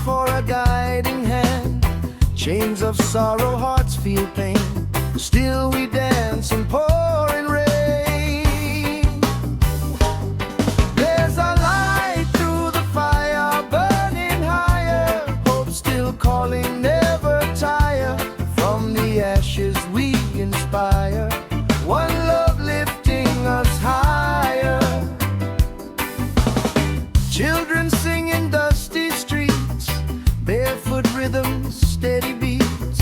for a guiding hand. Chains of sorrow, hearts feel pain. Still we dance in pouring rain. There's a light through the fire, burning higher. Hope still calling, never tire. From the ashes we inspire. One love lifting us higher. Children sing in dusty streets, barefoot rhythms, steady beats.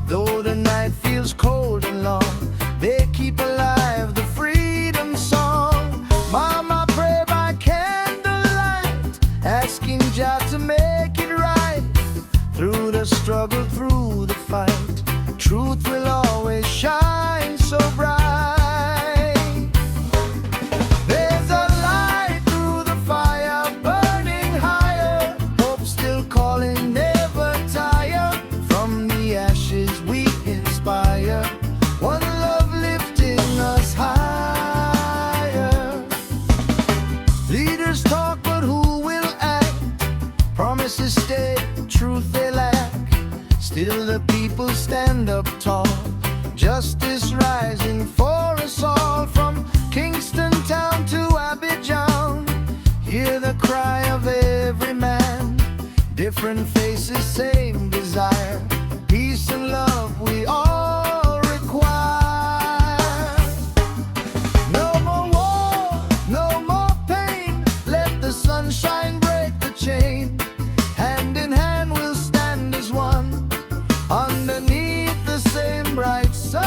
Though the night feels cold and long, they keep alive the freedom song. Mama pray by candlelight, asking Jah to make it right. Through the struggle, through the fight, truth will always shine so bright. There's a light through the fire, burning higher. Hope still calling, never tire. From the ashes we inspire. One love lifting us higher. Leaders talk, but who will act? Promises stay, truth they lack. Still the people stand up tall. Justice rising for us all. From Kingston town to Abidjan, hear the cry of every man. Different faces, same desire. Peace and love we all require. No more war, no more pain. Let the sunshine break the chain. Hand in hand we'll stand as one, underneath the same bright sun.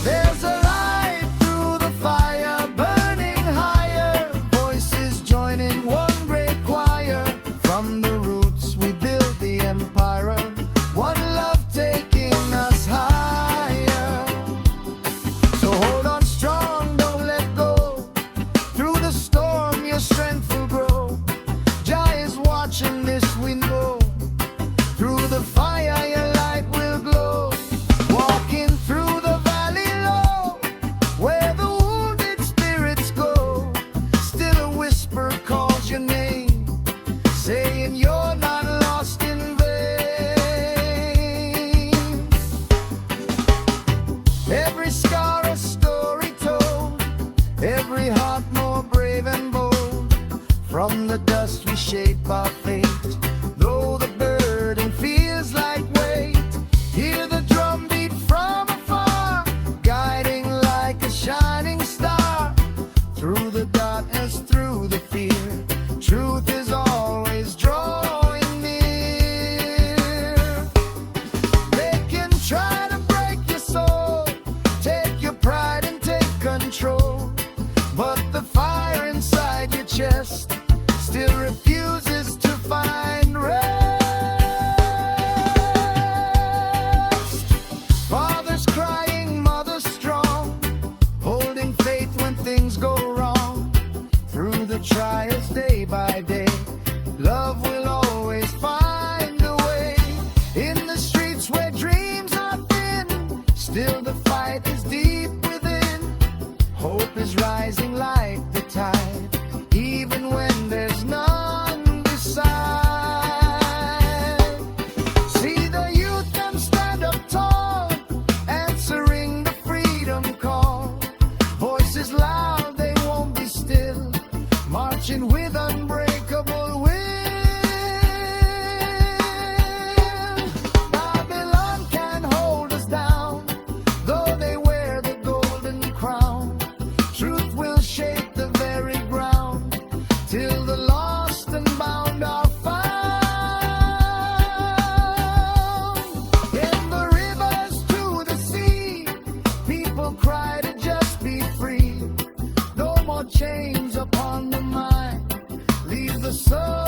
There's a light through the fire, burning higher. Voices joining one great choir. From the roots we build the empire. One love taking us higher. So hold on strong, don't let go. Through the storm your strength will grow. Jah is watching this, we know. Through the fire your light will glow. Walking through the valley low, where the wounded spirits go. Still a whisper calls your name, saying you're not lost in vain. Every scar a story told, every heart more brave and bold. From the dust we shape our fate. Though the burden feels like weight, hear the drum beat from afar, guiding like a shining star. Through the darkness, through the fear, truth is always drawing near. They can try to break your soul, take your pride and take control, but the fire inside your chest still refuses to find rest. Fathers crying, mothers strong, holding faith when things go wrong. Through the trials day by day, love will always find a way. In the streets where dreams are thin, still the fight is deep within. Hope is rising like the tide, even when there's none beside. See the youth them stand up tall, answering the freedom call. Voices loud, they won't be still, marching with unbreakable will. Babylon can't hold us down, though they wear the golden crown. Truth will shake the very ground, till the lost and bound are found. In the rivers to the sea, people cry to just be free. No more chains upon the mind, leave the soul